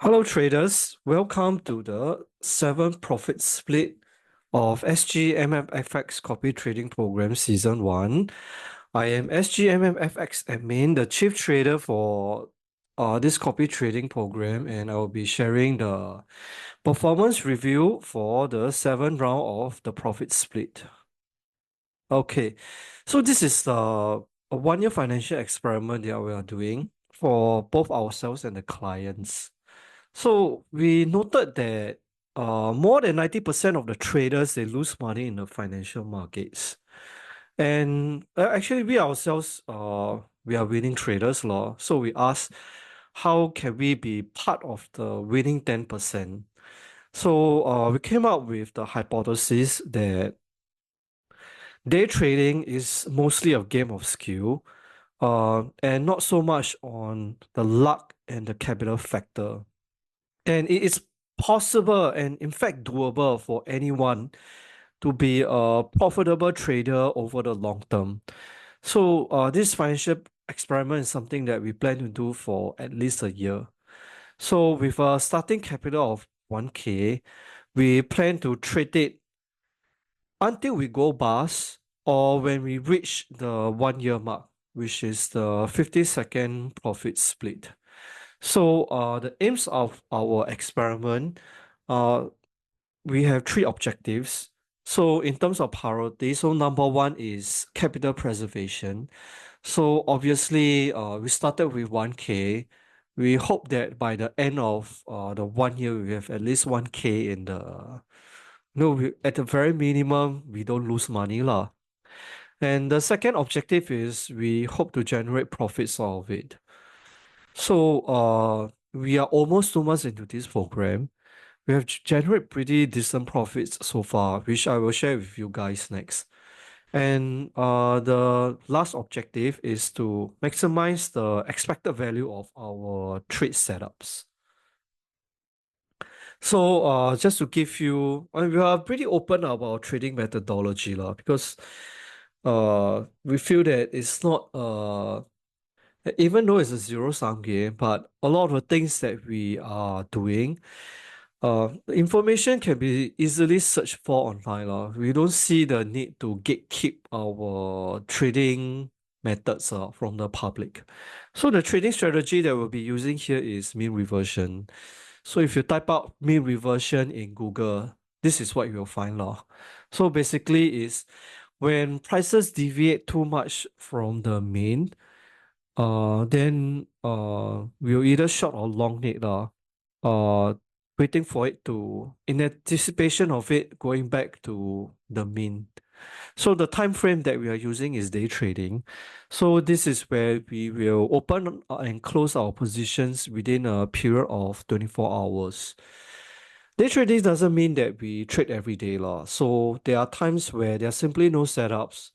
Hello traders, welcome to the 7th profit split of SGMMFX copy trading program season 1. I am SGMMFX admin, the chief trader for this copy trading program, and I will be sharing the performance review for the 7th round of the profit split. Okay, so this is a 1-year financial experiment that we are doing for both ourselves and the clients. So we noted that more than 90% of the traders, they lose money in the financial markets. And actually we ourselves, we are winning traders law. So we asked, how can we be part of the winning 10%? So we came up with the hypothesis that day trading is mostly a game of skill, and not so much on the luck and the capital factor. And it is possible and in fact doable for anyone to be a profitable trader over the long term. So this financial experiment is something that we plan to do for at least a year. So with a starting capital of 1K, we plan to trade it until we go bust or when we reach the 1 year mark, which is the 50-second profit split. So the aims of our experiment, we have 3 objectives. So in terms of priority, so number 1 is capital preservation. So obviously, we started with 1K. We hope that by the end of the 1 year, we have at least 1K in the. No, at the very minimum, we don't lose money lah. And the second objective is we hope to generate profits out of it. So we are almost 2 months into this program. We have generated pretty decent profits so far, which I will share with you guys next. And the last objective is to maximize the expected value of our trade setups. So just to give you, we are pretty open about our trading methodology lah, because we feel that it's not even though it's a zero-sum game, but a lot of the things that we are doing, the information can be easily searched for online. We don't see the need to gatekeep our trading methods from the public. So the trading strategy that we'll be using here is mean reversion. So if you type out mean reversion in Google, this is what you'll find. So basically is when prices deviate too much from the mean, then we'll either short or long it waiting for it to, in anticipation of it going back to the mean. So the time frame that we are using is day trading. So this is where we will open and close our positions within a period of 24 hours. Day trading doesn't mean that we trade every day lah. So there are times where there are simply no setups.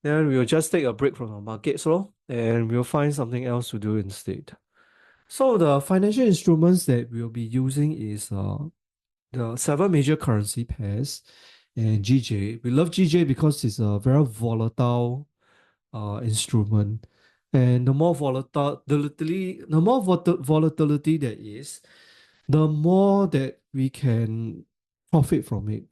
Then we'll just take a break from the markets and we'll find something else to do instead. So the financial instruments that we'll be using is the 7 major currency pairs and GJ. We love GJ because it's a very volatile instrument. And the more volatility there is, the more that we can profit from it.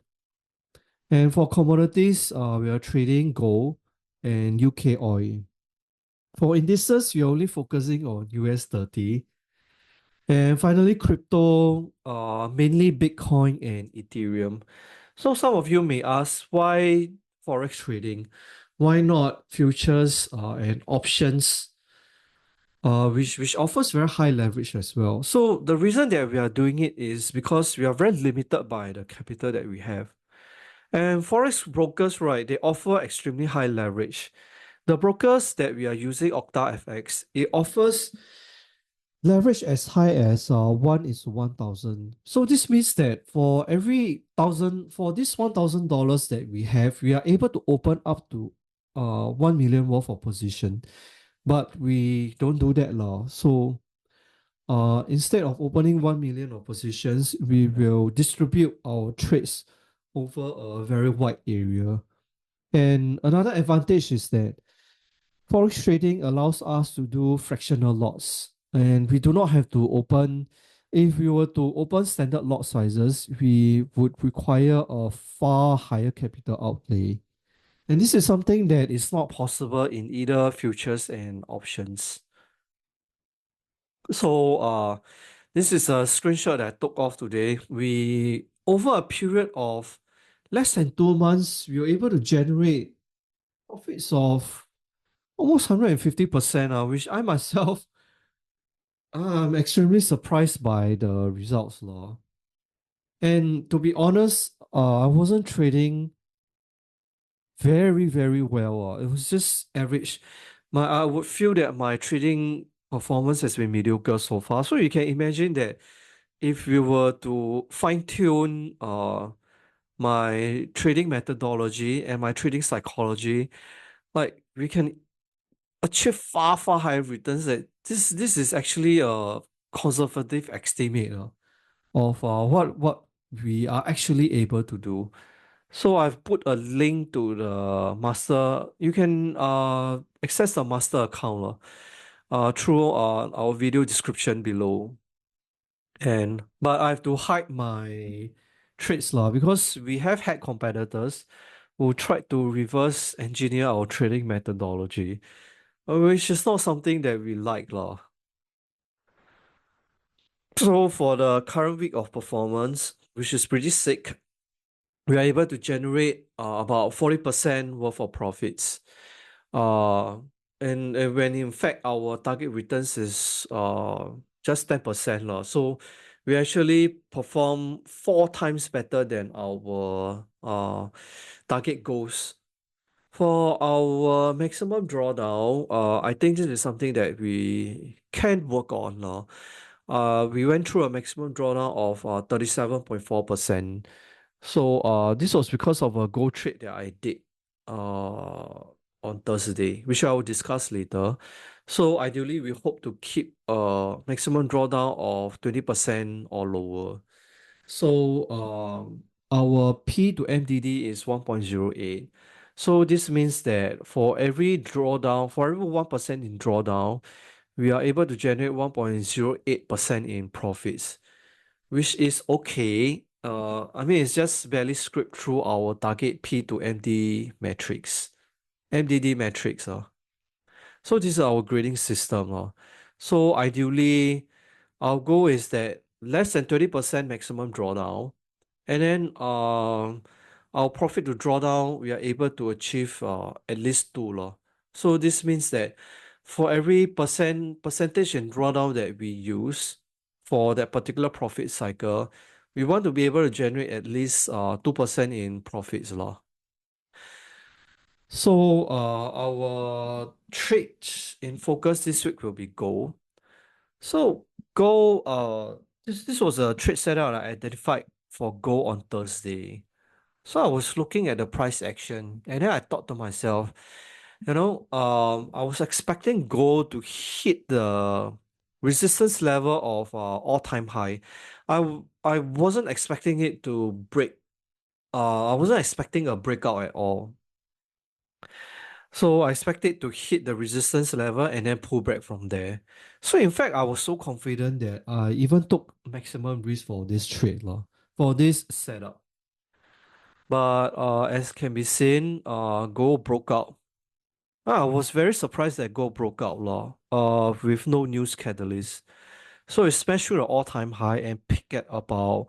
And for commodities, we are trading gold and UK oil. For indices, we are only focusing on US 30. And finally, crypto, mainly Bitcoin and Ethereum. So some of you may ask, why Forex trading? Why not futures and options, which offers very high leverage as well? So the reason that we are doing it is because we are very limited by the capital that we have. And Forex brokers, right, they offer extremely high leverage. The brokers that we are using, OctaFX, it offers leverage as high as 1:1,000. So this means that for every for this $1,000 that we have, we are able to open up to 1 million worth of position. But we don't do that law. So instead of opening 1 million of positions, we will distribute our trades over a very wide area. And another advantage is that Forex trading allows us to do fractional lots, and we do not have to open If we were to open standard lot sizes, we would require a far higher capital outlay. And this is something that is not possible in either futures and options. So this is a screenshot that I took off today. We over a period of less than 2 months, we were able to generate profits of almost 150%, which I myself I'm extremely surprised by the results, law. And to be honest, I wasn't trading very, very well. It was just average. I would feel that my trading performance has been mediocre so far. So you can imagine that if we were to fine tune my trading methodology and my trading psychology, like we can achieve far, far higher returns. That this is actually a conservative estimate of what we are actually able to do. So I've put a link to the master. You can access the master account through our video description below. And but I have to hide my trades because we have had competitors who tried to reverse engineer our trading methodology, which is not something that we like So for the current week of performance, which is pretty sick, we are able to generate about 40% worth of profits. Uh, and when in fact our target returns is just 10%. So we actually perform 4 times better than our target goals. For our maximum drawdown, I think this is something that we can work on. We went through a maximum drawdown of 37.4%. So this was because of a gold trade that I did on Thursday, which I will discuss later. So ideally, we hope to keep a maximum drawdown of 20% or lower. So our P to MDD is 1.08. So this means that for every 1% in drawdown, we are able to generate 1.08% in profits, which is okay. I mean, it's just barely scraped through our target P to MDD matrix. So this is our grading system. So ideally, our goal is that less than 20% maximum drawdown. And then our profit to drawdown, we are able to achieve at least 2. So this means that for every percentage in drawdown that we use for that particular profit cycle, we want to be able to generate at least 2% in profits. So our trades in focus this week will be gold. So gold, this was a trade setup I identified for gold on Thursday. So I was looking at the price action, and then I thought to myself, I was expecting gold to hit the resistance level of all-time high. I wasn't expecting it to break. I wasn't expecting a breakout at all. So I expected to hit the resistance level and then pull back from there. So in fact, I was so confident that I even took maximum risk for this trade, for this setup. But as can be seen, gold broke out. I was very surprised that gold broke out, with no news catalyst. So it smashed through the all-time high and peaked at about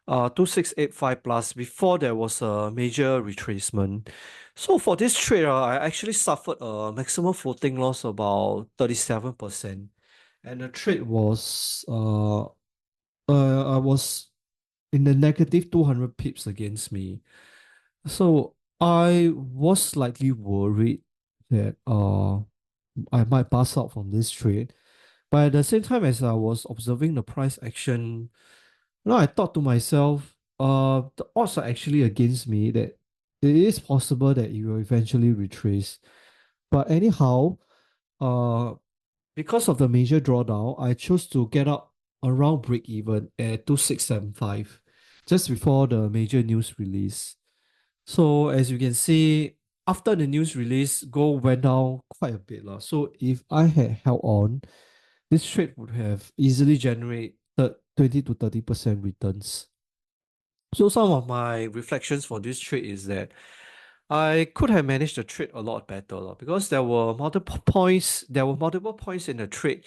2685 plus before there was a major retracement. So for this trade, I actually suffered a maximum floating loss about 37%. And the trade was I was in the negative 200 pips against me. So I was slightly worried that I might pass out from this trade. But at the same time, as I was observing the price action, I thought to myself, the odds are actually against me that it is possible that it will eventually retrace. But anyhow, uh, because of the major drawdown, I chose to get out around break even at 2675, just before the major news release. So as you can see, after the news release, gold went down quite a bit. So if I had held on, this trade would have easily generated 20 to 30% returns. So some of my reflections for this trade is that I could have managed the trade a lot better lah, because there were multiple points in the trade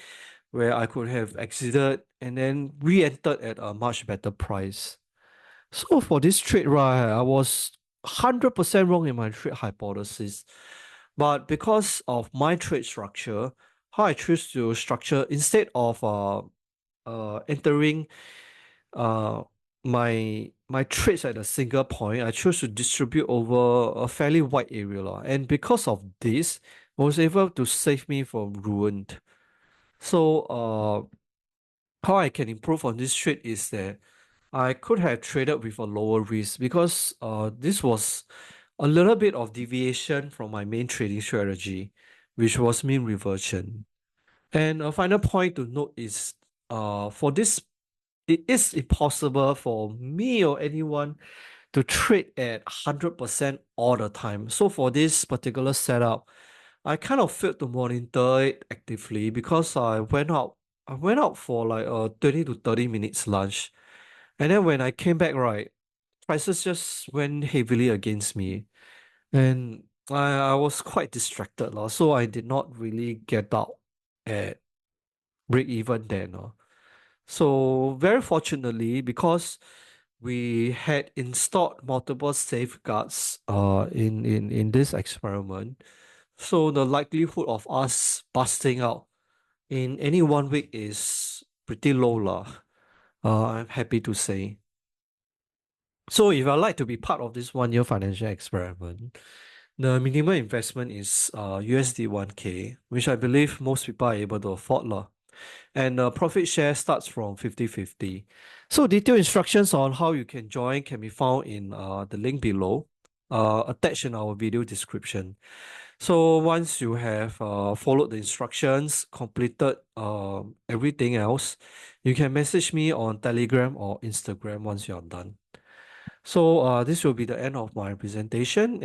where I could have exited and then re-entered at a much better price. So for this trade, right, I was 100% wrong in my trade hypothesis. But because of my trade structure, how I choose to structure instead of entering uh my trades at a single point, I choose to distribute over a fairly wide area lah. And because of this, I was able to save me from ruined. So how I can improve on this trade is that I could have traded with a lower risk because this was a little bit of deviation from my main trading strategy, which was mean reversion. And a final point to note is for this, it is impossible for me or anyone to trade at 100% all the time. So for this particular setup, I kind of failed to monitor it actively because I went out for like a 20 to 30 minutes lunch. And then when I came back, right, prices just went heavily against me. And I was quite distracted, so I did not really get out at break even then. So very fortunately, because we had installed multiple safeguards in this experiment, so the likelihood of us busting out in any 1 week is pretty low lah. I'm happy to say. So if I'd like to be part of this 1 year financial experiment, the minimum investment is USD 1K, which I believe most people are able to afford lah. And the profit share starts from 50-50. So detailed instructions on how you can join can be found in the link below, attached in our video description. So once you have followed the instructions, completed everything else, you can message me on Telegram or Instagram once you're done. So this will be the end of my presentation.